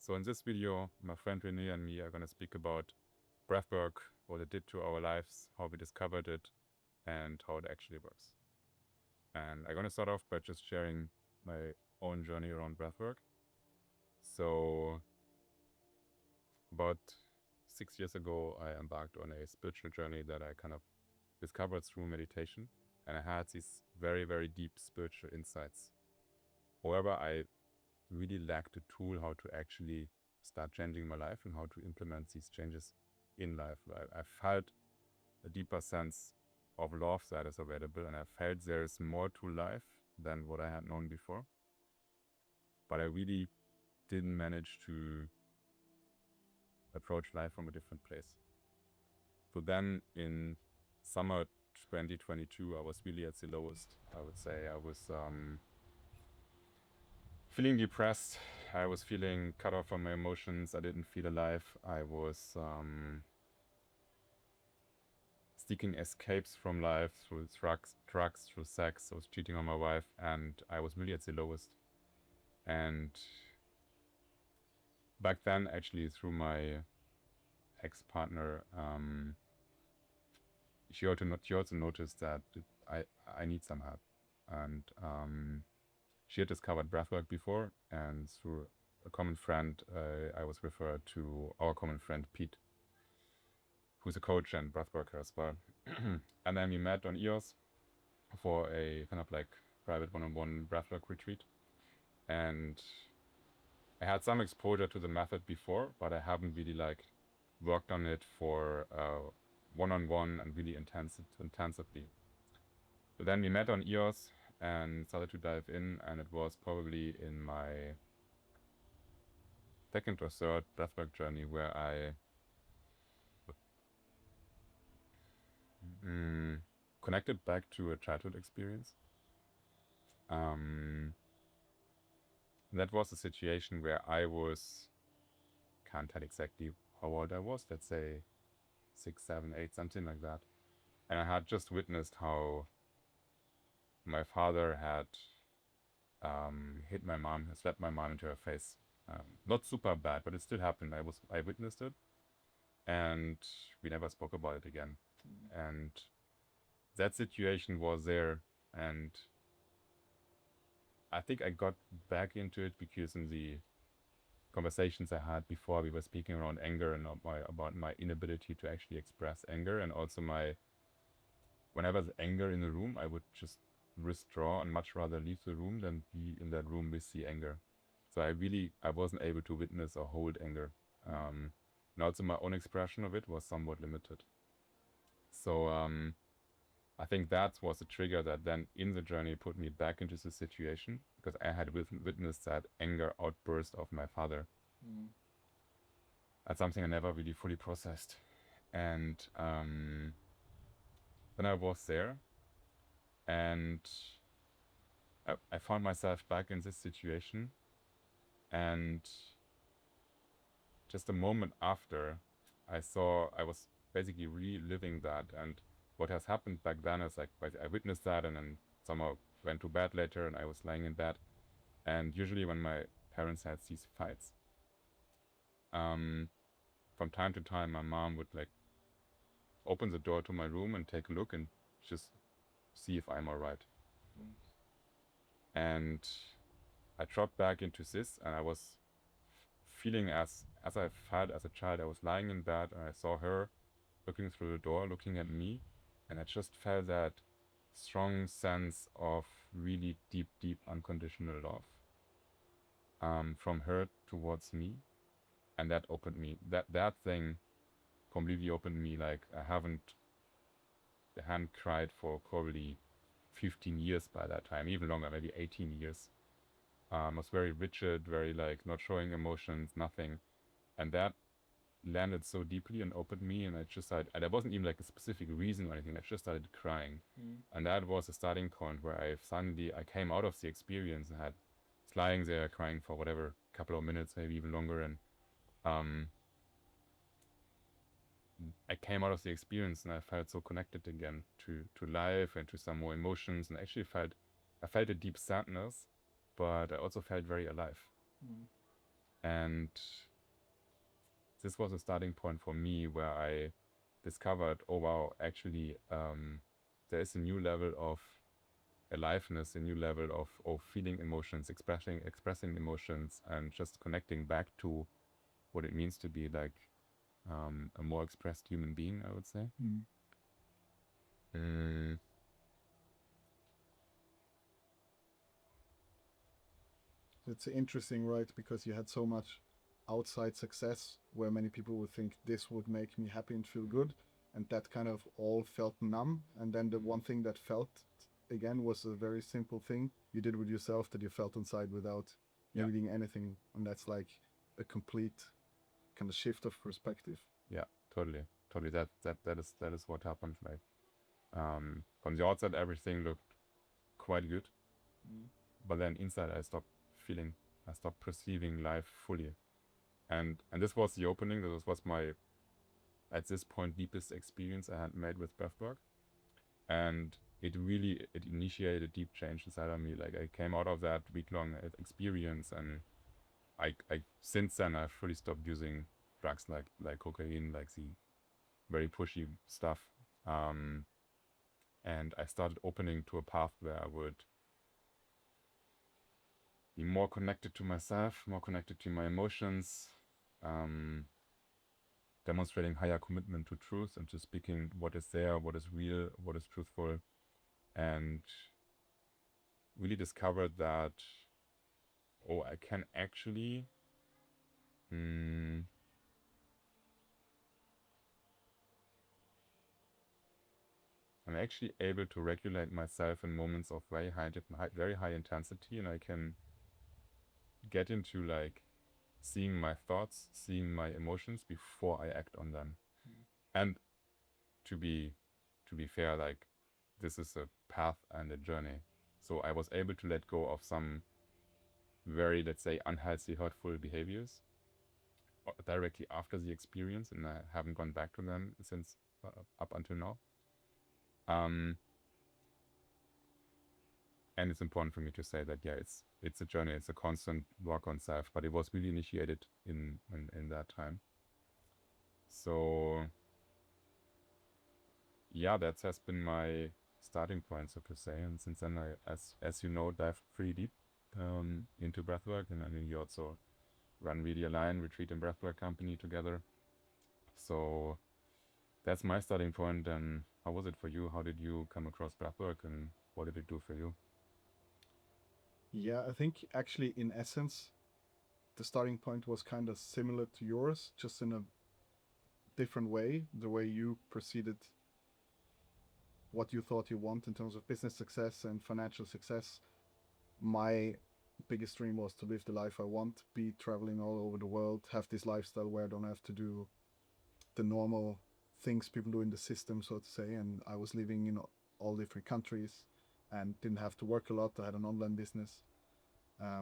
So in this video, my friend René and me are going to speak about breathwork, what it did to our lives, how we discovered it, and how it actually works. And I'm going to start off by just sharing my own journey around breathwork. So about 6 years ago, I embarked on a spiritual journey that I kind of discovered through meditation. And I had these very, very deep spiritual insights. However, I really lacked a tool how to actually start changing my life and how to implement these changes in life. I felt a deeper sense of love that is available, and I felt there is more to life than what I had known before. But I really didn't manage to approach life from a different place. So then in summer 2022, I was really at the lowest. I would say I was feeling depressed. I was feeling cut off from my emotions. I didn't feel alive. I was seeking escapes from life through drugs, through sex. I was cheating on my wife, and I was really at the lowest. And back then, actually, through my ex-partner, she also noticed that I need some help. And she had discovered breathwork before, and through a common friend, I was referred to our common friend, Pete, who's a coach and breathworker as well. And then we met on EOS for a kind of like private one-on-one breathwork retreat. And I had some exposure to the method before, but I haven't really like worked on it for one-on-one and really intensively. But then we met on EOS and started to dive in, and it was probably in my second or third breathwork journey where I connected back to a childhood experience. That was a situation where I was, can't tell exactly how old I was, let's say 6, 7, 8, something like that. And I had just witnessed how my father had hit my mom, slapped my mom into her face. Not super bad, but it still happened. I witnessed it, and we never spoke about it again. And that situation was there, and I think I got back into it because in the conversations I had before, we were speaking around anger and about my inability to actually express anger, and also whenever there's anger in the room, I would just withdraw and much rather leave the room than be in that room with the anger. So I wasn't able to witness or hold anger. And also my own expression of it was somewhat limited. So I think that was a trigger that then in the journey put me back into the situation, because I had witnessed that anger outburst of my father. That's something I never really fully processed. And then I was there, and I found myself back in this situation. And just a moment after, I was basically reliving that. And what has happened back then is like I witnessed that and then somehow went to bed later, and I was lying in bed. And usually when my parents had these fights, from time to time, my mom would like open the door to my room and take a look and just see if I'm all right. And I dropped back into this, and I was feeling as I felt as a child. I was lying in bed, and I saw her looking through the door, looking at me, and I just felt that strong sense of really deep, deep unconditional love from her towards me. And that opened me. That thing completely opened me. Like I hadn't cried for probably 15 years by that time, even longer, maybe 18 years. Was very rigid, very like not showing emotions, nothing. And that landed so deeply and opened me, and and there wasn't even like a specific reason or anything. I just started crying. And that was a starting point where I came out of the experience and was lying there crying for whatever, couple of minutes, maybe even longer. And I came out of the experience and I felt so connected again to life and to some more emotions, and actually I felt a deep sadness, but I also felt very alive. And this was a starting point for me where I discovered, oh wow, actually, there is a new level of aliveness, a new level of feeling emotions, expressing emotions, and just connecting back to what it means to be like a more expressed human being, I would say. Mm, It's interesting, right? Because you had so much outside success where many people would think this would make me happy and feel good. And that kind of all felt numb. And then the one thing that felt again was a very simple thing you did with yourself that you felt inside without yeah, needing anything. And that's like a complete kind of shift of perspective. yeah, totally. That is what happened. Like from the outside, everything looked quite good, but then inside, I stopped perceiving life fully. And this was the opening. This was my, at this point, deepest experience I had made with breathwork, and it initiated deep change inside of me. Like I came out of that week-long experience, and I since then I fully stopped using drugs like cocaine, like the very pushy stuff, and I started opening to a path where I would be more connected to myself, more connected to my emotions, um, demonstrating higher commitment to truth and to speaking what is there, what is real, what is truthful, and really discovered that, oh, I can actually I'm actually able to regulate myself in moments of very high intensity, and I can get into like seeing my thoughts, seeing my emotions before I act on them. And to be to be fair, like this is a path and a journey. So I was able to let go of some very, let's say, unhealthy, hurtful behaviors directly after the experience, and I haven't gone back to them since up until now. Um, and it's important for me to say that, yeah, it's a journey, it's a constant work on self, but it was really initiated in that time. So yeah, that has been my starting point, so to say. And since then, I, as you know, dived pretty deep into breathwork, and I mean, you also run Ready and I, retreat and breathwork company together. So that's my starting point. And how was it for you? How did you come across breathwork, and what did it do for you? Yeah, I think actually, in essence, the starting point was kind of similar to yours, just in a different way. The way you proceeded what you thought you want in terms of business success and financial success. My biggest dream was to live the life I want, be traveling all over the world, have this lifestyle where I don't have to do the normal things people do in the system, so to say. And I was living in all different countries and didn't have to work a lot. I had an online business.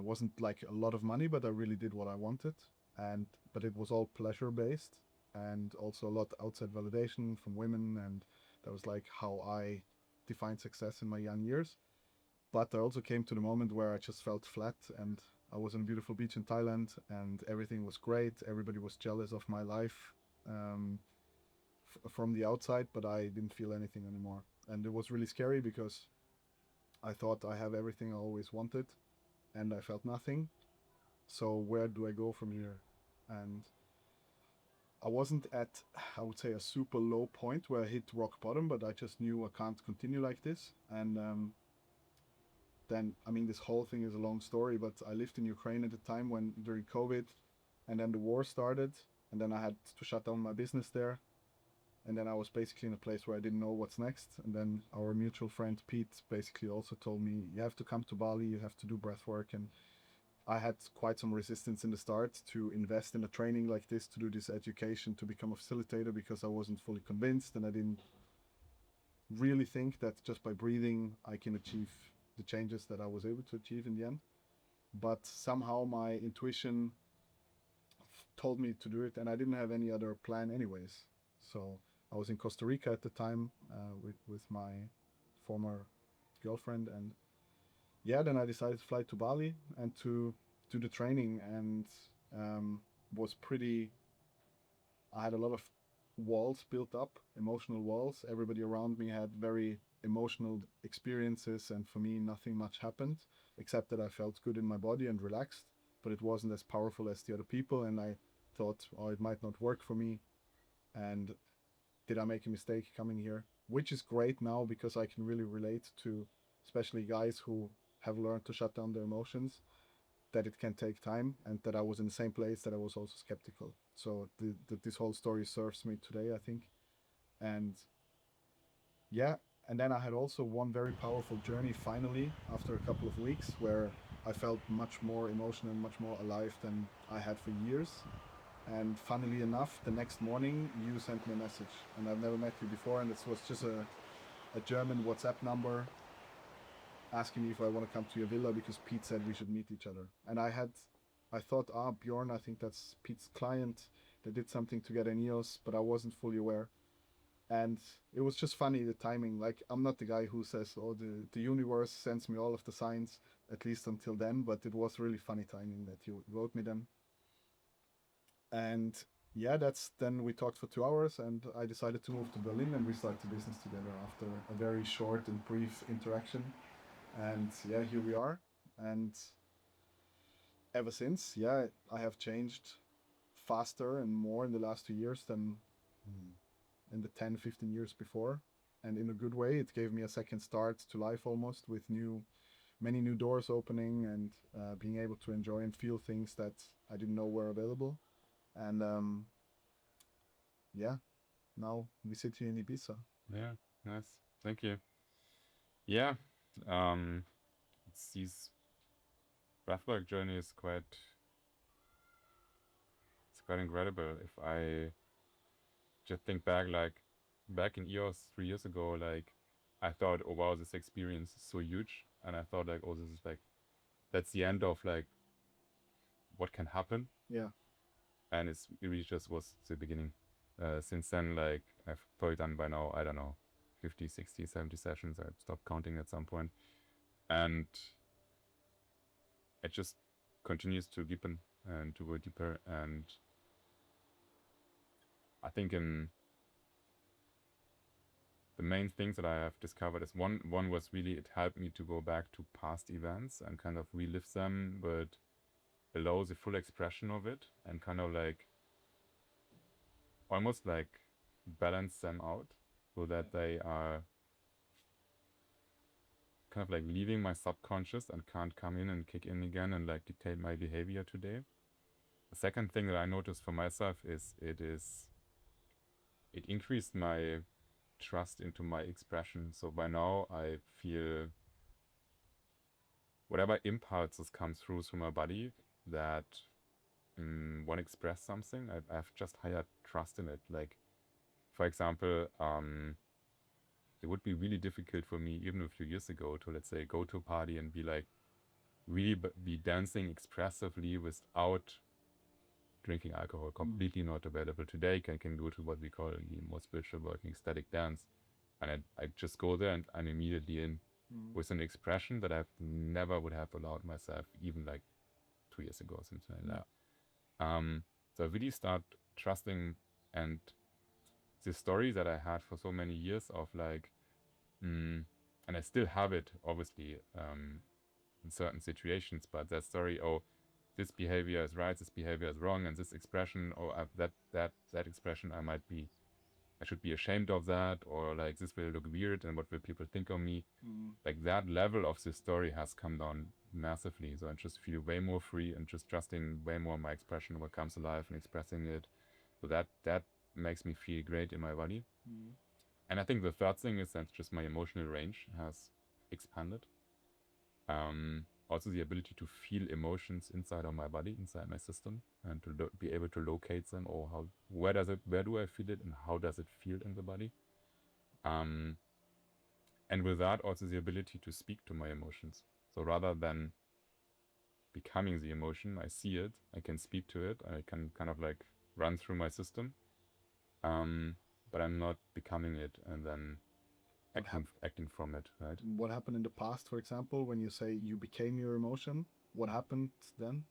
Wasn't like a lot of money, but I really did what I wanted. And but it was all pleasure based, and also a lot outside validation from women, and that was like how I defined success in my young years. But I also came to the moment where I just felt flat, and I was on a beautiful beach in Thailand, and everything was great. Everybody was jealous of my life um, from the outside, but I didn't feel anything anymore. And it was really scary because I thought I have everything I always wanted, and I felt nothing. So where do I go from here? And I wasn't at, I would say, a super low point where I hit rock bottom, but I just knew I can't continue like this. And then, I mean, this whole thing is a long story, but I lived in Ukraine at the time when during COVID, and then the war started, and then I had to shut down my business there. And then I was basically in a place where I didn't know what's next. And then our mutual friend Pete basically also told me, you have to come to Bali, you have to do breath work. And I had quite some resistance in the start to invest in a training like this, to do this education, to become a facilitator, because I wasn't fully convinced, and I didn't really think that just by breathing I can achieve the changes that I was able to achieve in the end. But somehow my intuition told me to do it, and I didn't have any other plan anyways. So I was in Costa Rica at the time with my former girlfriend, and yeah, then I decided to fly to Bali and to do the training. And was pretty. I had a lot of walls built up, emotional walls. Everybody around me had very emotional experiences, and for me, nothing much happened except that I felt good in my body and relaxed, but it wasn't as powerful as the other people. And I thought, oh, it might not work for me. And did I make a mistake coming here? Which is great now because I can really relate to, especially guys who have learned to shut down their emotions, that it can take time, and that I was in the same place that I was also skeptical. So this whole story serves me today, I think. And yeah, and then I had also one very powerful journey finally after a couple of weeks where I felt much more emotional, much more alive than I had for years. And funnily enough, the next morning you sent me a message, and I've never met you before, and it was just a German WhatsApp number asking me if I want to come to your villa because Pete said we should meet each other. And I thought, Bjorn, I think that's Pete's client. They did something together in EOS, but I wasn't fully aware. And it was just funny, the timing. Like, I'm not the guy who says, oh, the universe sends me all of the signs, at least until then, but it was really funny timing that you wrote me them. And yeah, then we talked for 2 hours, and I decided to move to Berlin, and we started business together after a very short and brief interaction. And yeah, here we are. And ever since, yeah, I have changed faster and more in the last 2 years than in the 10, 15 years before. And in a good way, it gave me a second start to life almost, with many new doors opening, and being able to enjoy and feel things that I didn't know were available. And yeah, now we sit here in Ibiza. Yeah, nice. Thank you. Yeah, um, it's these breathwork journey is quite incredible. If I just think back, like back in EOS 3 years ago, like I thought, oh wow, this experience is so huge, and I thought like, oh, this is like that's the end of like what can happen, Yeah. and it really just was the beginning. Since then, like I've probably done by now, I don't know, 50, 60, 70 sessions. I stopped counting at some point, and it just continues to deepen and to go deeper. And I think in the main things that I have discovered is one was really it helped me to go back to past events and kind of relive them, but allow the full expression of it and kind of like almost like balance them out so that they are kind of like leaving my subconscious and can't come in and kick in again and like dictate my behavior today. The second thing that I noticed for myself is it increased my trust into my expression. So by now I feel whatever impulses come through my body that want to express something, I've just higher trust in it. Like, for example, it would be really difficult for me even a few years ago to, let's say, go to a party and be like, really be dancing expressively without drinking alcohol, completely not available. Today, I can go to what we call the more spiritual working ecstatic dance. And I just go there and I'm immediately in with an expression that I've never would have allowed myself even like 2 years ago, something like that. So I really start trusting, and the story that I had for so many years of like, and I still have it obviously in certain situations, but that story, oh, this behavior is right, this behavior is wrong, and this expression, or that expression, I should be ashamed of that, or like this will look weird, and what will people think of me? Like that level of this story has come down massively. So I just feel way more free and just trusting way more my expression, what comes alive, and expressing it. So that makes me feel great in my body. And I think the third thing is that just my emotional range has expanded. Also the ability to feel emotions inside of my body, inside my system, and to be able to locate them, or where do I feel it, and how does it feel in the body? And with that, also the ability to speak to my emotions. So rather than becoming the emotion, I see it, I can speak to it, I can kind of like run through my system, but I'm not becoming it and then acting from it, right? What happened in the past, for example, when you say you became your emotion? What happened then?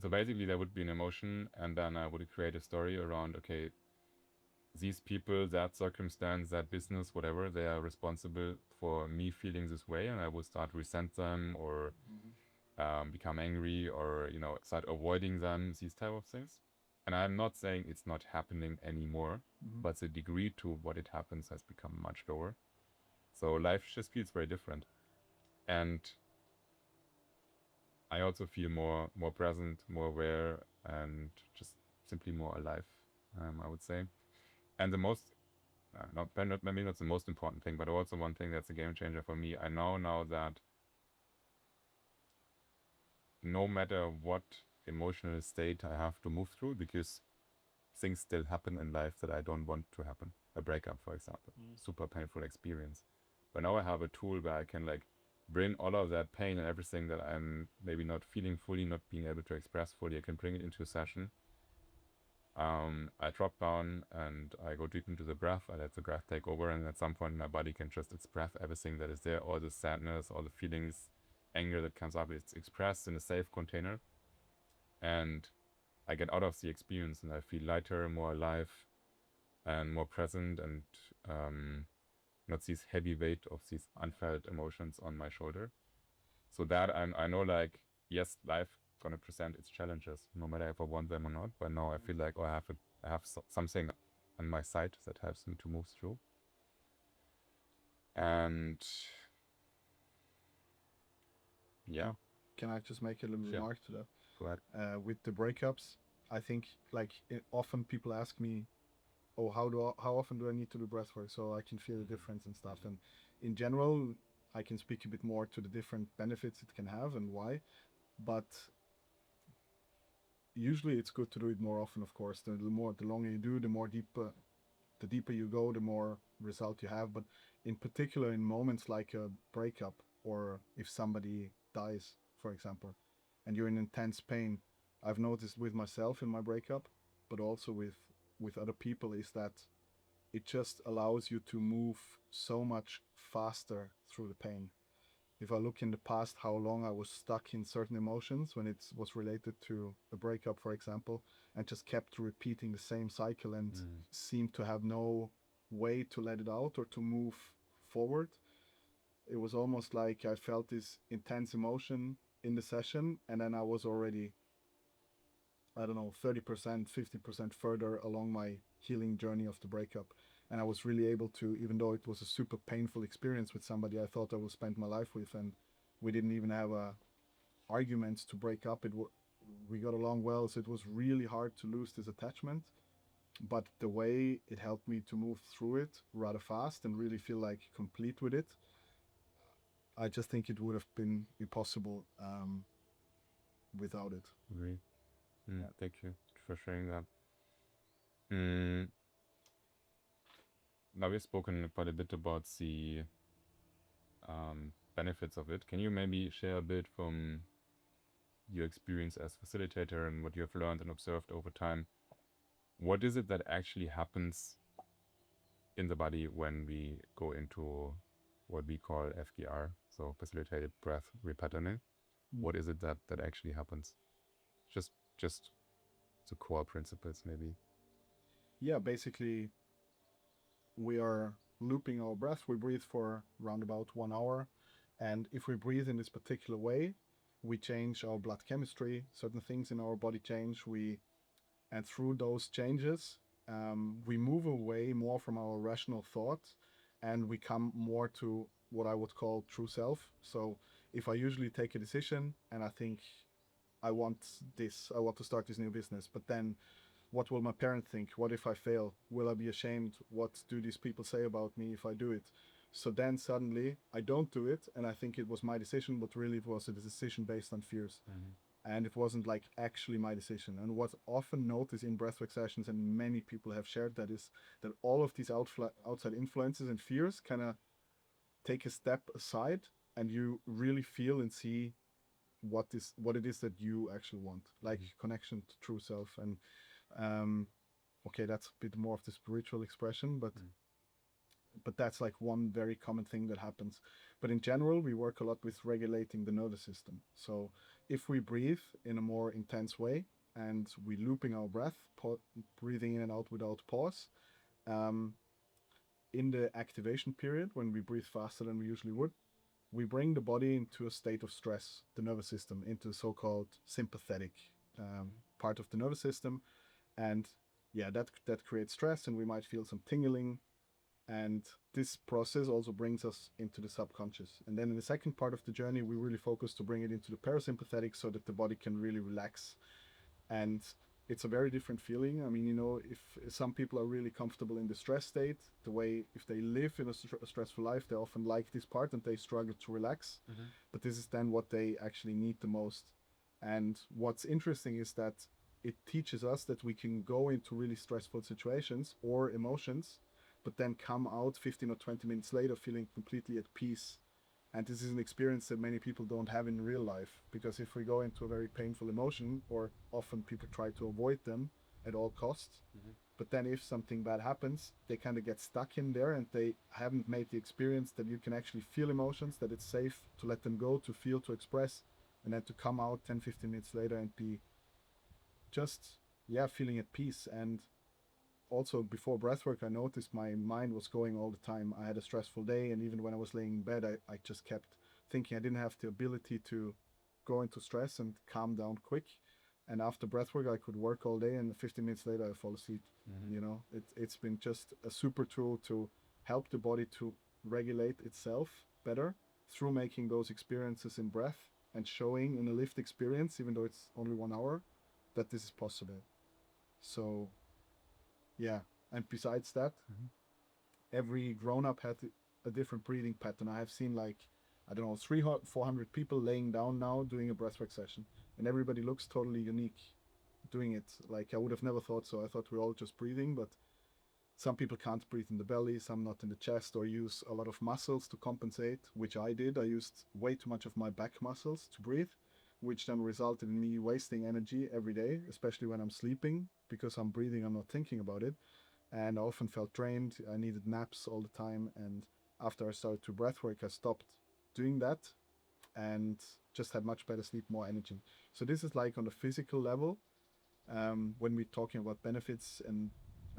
So basically there would be an emotion, and then I would create a story around, okay, these people, that circumstance, that business, whatever, they are responsible for me feeling this way, and I would start resent them, or become angry, or start avoiding them, these type of things. And I'm not saying it's not happening anymore, but the degree to what it happens has become much lower. So life just feels very different, and I also feel more present, more aware, and just simply more alive. I would say, and the most maybe not the most important thing, but also one thing that's a game changer for me. I know now that no matter what emotional state I have to move through, because things still happen in life that I don't want to happen. A breakup, for example, super painful experience. But now I have a tool where I can bring all of that pain and everything that I'm maybe not feeling fully, not being able to express fully. I can bring it into a session. I drop down and I go deep into the breath. I let the breath take over, and at some point my body can just express everything that is there, all the sadness, all the feelings, anger that comes up. It's expressed in a safe container, and I get out of the experience, and I feel lighter, more alive, and more present, and not this heavy weight of these unfelt emotions on my shoulder. So that I know, yes, life gonna present its challenges, no matter if I want them or not. But now I feel like, I have something on my side that helps me to move through. And yeah, Can I just make a little remark to that? go ahead. With the breakups, I think often people ask me, "Oh, how often do I need to do breathwork so I can feel the difference and stuff?" And in general, I can speak a bit more to the different benefits it can have and why. But usually, it's good to do it more often. Of course, the longer you do, the deeper you go, the more result you have. But in particular, in moments like a breakup, or if somebody dies, for example, and you're in intense pain, I've noticed with myself in my breakup, but also with other people, is that it just allows you to move so much faster through the pain. If I look in the past, how long I was stuck in certain emotions when it was related to a breakup, for example, and just kept repeating the same cycle and seemed to have no way to let it out or to move forward. It was almost like I felt this intense emotion in the session, and then I was already, I don't know, 30%, 50% further along my healing journey of the breakup. And I was really able to, even though it was a super painful experience with somebody I thought I would spend my life with, and we didn't even have arguments to break up. We got along well, so it was really hard to lose this attachment. But the way it helped me to move through it rather fast and really feel complete with it, I just think it would have been impossible without it. Agree. Thank you for sharing that. Now we've spoken quite a bit about the benefits of it. Can you maybe share a bit from your experience as facilitator and what you have learned and observed over time? What is it that actually happens in the body when we go into what we call FGR, so facilitated breath repatterning? What is it that actually happens? Just the core principles, maybe. Yeah, basically, we are looping our breath. We breathe for around about 1 hour. And if we breathe in this particular way, we change our blood chemistry, certain things in our body change. And through those changes, we move away more from our rational thoughts, and we come more to what I would call true self. So if I usually take a decision and I think, I want to start this new business, but then what will my parent think? What if I fail? Will I be ashamed? What do these people say about me if I do it? So then suddenly I don't do it, and I think it was my decision, but really it was a decision based on fears. And it wasn't actually my decision. And what's often noticed in breathwork sessions, and many people have shared that, is that all of these outside influences and fears kind of take a step aside, and you really feel and see what it is that you actually want, connection to true self. And okay, that's a bit more of the spiritual expression, but but that's like one very common thing that happens. But in general, we work a lot with regulating the nervous system. So if we breathe in a more intense way and we looping our breath, breathing in and out without pause, um, in the activation period, when we breathe faster than we usually would, we bring the body into a state of stress, the nervous system, into the so-called sympathetic part of the nervous system. And yeah, that creates stress, and we might feel some tingling. And this process also brings us into the subconscious. And then in the second part of the journey, we really focus to bring it into the parasympathetic so that the body can really relax. And it's a very different feeling. I mean, you know, if some people are really comfortable in the stress state, the way if they live in a stressful life, they often like this part and they struggle to relax. But this is then what they actually need the most. And what's interesting is that it teaches us that we can go into really stressful situations or emotions, but then come out 15 or 20 minutes later feeling completely at peace. And this is an experience that many people don't have in real life, because if we go into a very painful emotion, or often people try to avoid them at all costs, but then if something bad happens, they kind of get stuck in there and they haven't made the experience that you can actually feel emotions, that it's safe to let them go, to feel, to express, and then to come out 10, 15 minutes later and be just, yeah, feeling at peace. And also before breathwork, I noticed my mind was going all the time. I had a stressful day, and even when I was laying in bed, I just kept thinking. I didn't have the ability to go into stress and calm down quick. And after breathwork, I could work all day, and 15 minutes later, I fall asleep. You know, it's been just a super tool to help the body to regulate itself better through making those experiences in breath and showing in a lived experience, even though it's only 1 hour, that this is possible. So yeah, and besides that, every grown up had a different breathing pattern. I have seen like, I don't know, 300, 400 people laying down now doing a breathwork session, and everybody looks totally unique doing it. Like I would have never thought so. I thought we're all just breathing, but some people can't breathe in the belly, some not in the chest, or use a lot of muscles to compensate, which I did. I used way too much of my back muscles to breathe, which then resulted in me wasting energy every day, especially when I'm sleeping, because I'm breathing, I'm not thinking about it. And I often felt drained. I needed naps all the time. And after I started to breathwork, I stopped doing that and just had much better sleep, more energy. So this is like on the physical level. When we're talking about benefits, and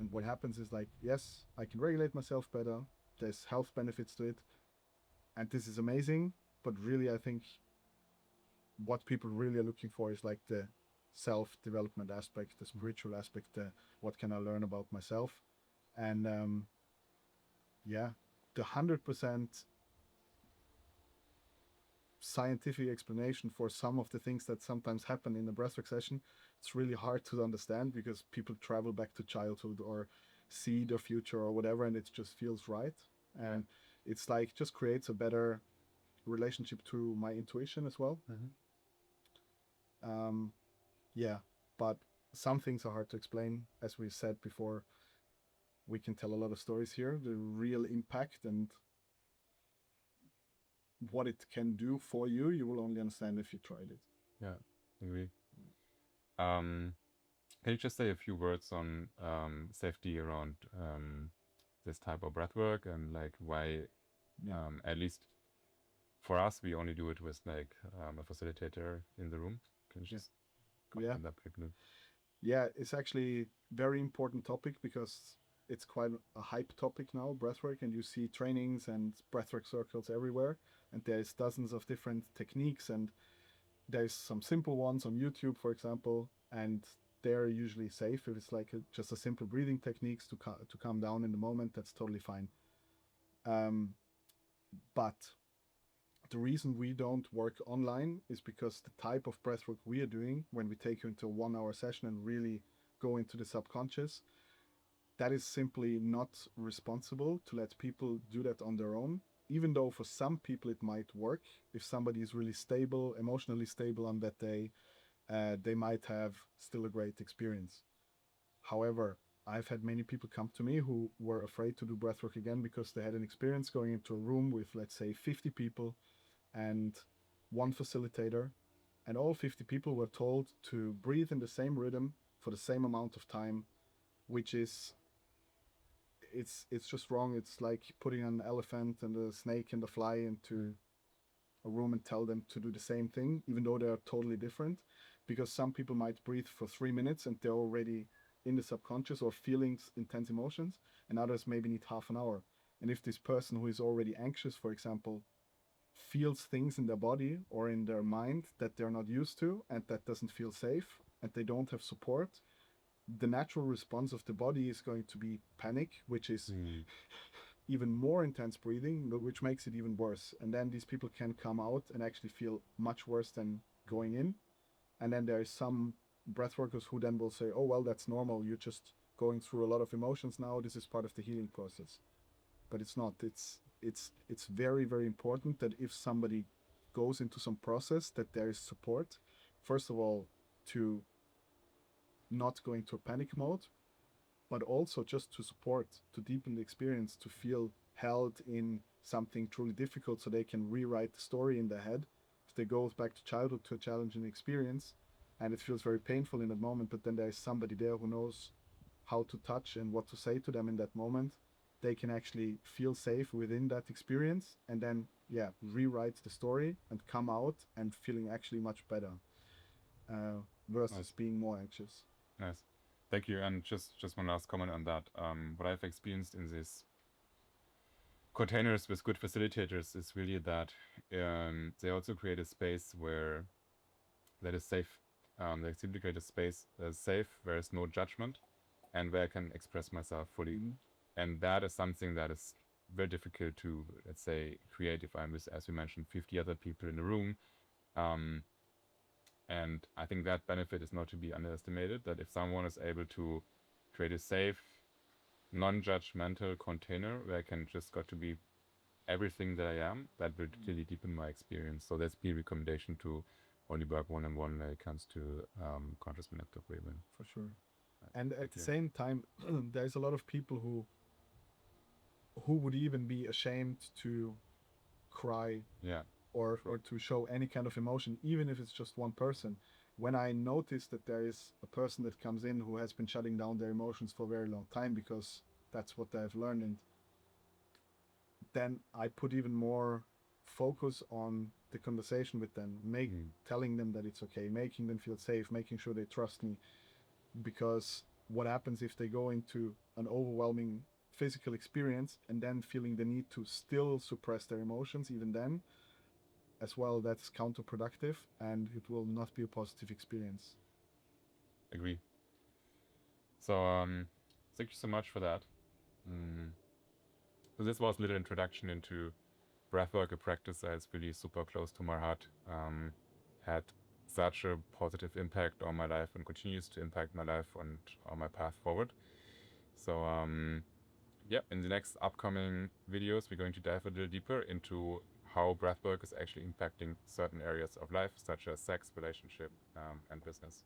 what happens is like, yes, I can regulate myself better. There's health benefits to it, and this is amazing. But really, I think what people really are looking for is like the self-development aspect, the spiritual aspect, the what can I learn about myself. And yeah, the 100% scientific explanation for some of the things that sometimes happen in a breathwork session, it's really hard to understand, because people travel back to childhood or see the future or whatever, and it just feels right. And it's like just creates a better relationship to my intuition as well. um yeah, but some things are hard to explain. As we said before, we can tell a lot of stories here. The real impact and what it can do for you, you will only understand if you tried it. Yeah, agree. Um, can you just say a few words on safety around this type of breathwork, and like why, at least for us, we only do it with like a facilitator in the room? Can you just comment on that quickly? Yeah, it's actually very important topic, because it's quite a hype topic now, breathwork, and you see trainings and breathwork circles everywhere, and there's dozens of different techniques, and there's some simple ones on YouTube, for example, and they're usually safe. If it's like just a simple breathing techniques to calm down in the moment, that's totally fine. But the reason we don't work online is because the type of breathwork we are doing, when we take you into a 1 hour session and really go into the subconscious, that is simply not responsible to let people do that on their own. Even though for some people it might work, if somebody is really stable, emotionally stable on that day, they might have still a great experience. However, I've had many people come to me who were afraid to do breathwork again, because they had an experience going into a room with, let's say, 50 people and one facilitator, and all 50 people were told to breathe in the same rhythm for the same amount of time, which is it's just wrong. It's like putting an elephant and a snake and a fly into a room and tell them to do the same thing, even though they are totally different. Because some people might breathe for 3 minutes and they're already in the subconscious or feeling intense emotions, and others maybe need half an hour. And if this person who is already anxious, for example, feels things in their body or in their mind that they're not used to and that doesn't feel safe and they don't have support, the natural response of the body is going to be panic, which is even more intense breathing, which makes it even worse. And then these people can come out and actually feel much worse than going in. And then there is some breath workers who then will say, oh, well, that's normal. You're just going through a lot of emotions now. This is part of the healing process. But it's not. It's very, very important that if somebody goes into some process, that there is support. First of all, to not go into a panic mode, but also just to support, to deepen the experience, to feel held in something truly difficult so they can rewrite the story in their head. If they go back to childhood to a challenging experience and it feels very painful in that moment, but then there is somebody there who knows how to touch and what to say to them in that moment, they can actually feel safe within that experience and then, yeah, rewrite the story and come out and feeling actually much better versus Nice. being more anxious. Nice. Thank you. And just one last comment on that. What I've experienced in these containers with good facilitators is really that they also create a space where that is safe. They simply create a space that is safe, where there's no judgment, and where I can express myself fully. And that is something that is very difficult to, let's say, create if I'm with, as we mentioned, 50 other people in the room. And I think that benefit is not to be underestimated, that if someone is able to create a safe, non-judgmental container where I can just got to be everything that I am, that will really deepen my experience. So that's my recommendation to only work one-on-one when it comes to conscious manipulative breathing. For sure. And at the same time, there's a lot of people who would even be ashamed to cry Yeah. or to show any kind of emotion, even if it's just one person. When I notice that there is a person that comes in who has been shutting down their emotions for a very long time because that's what they've learned, and then I put even more focus on the conversation with them, telling them that it's okay, making them feel safe, making sure they trust me. Because what happens if they go into an overwhelming physical experience and then feeling the need to still suppress their emotions even then as well? That's counterproductive and it will not be a positive experience. Agree. So thank you so much for that. So this was a little introduction into breathwork, a practice that is really super close to my heart. Had such a positive impact on my life and continues to impact my life and on my path forward. So yeah, in the next upcoming videos, we're going to dive a little deeper into how breathwork is actually impacting certain areas of life, such as sex, relationship, and business.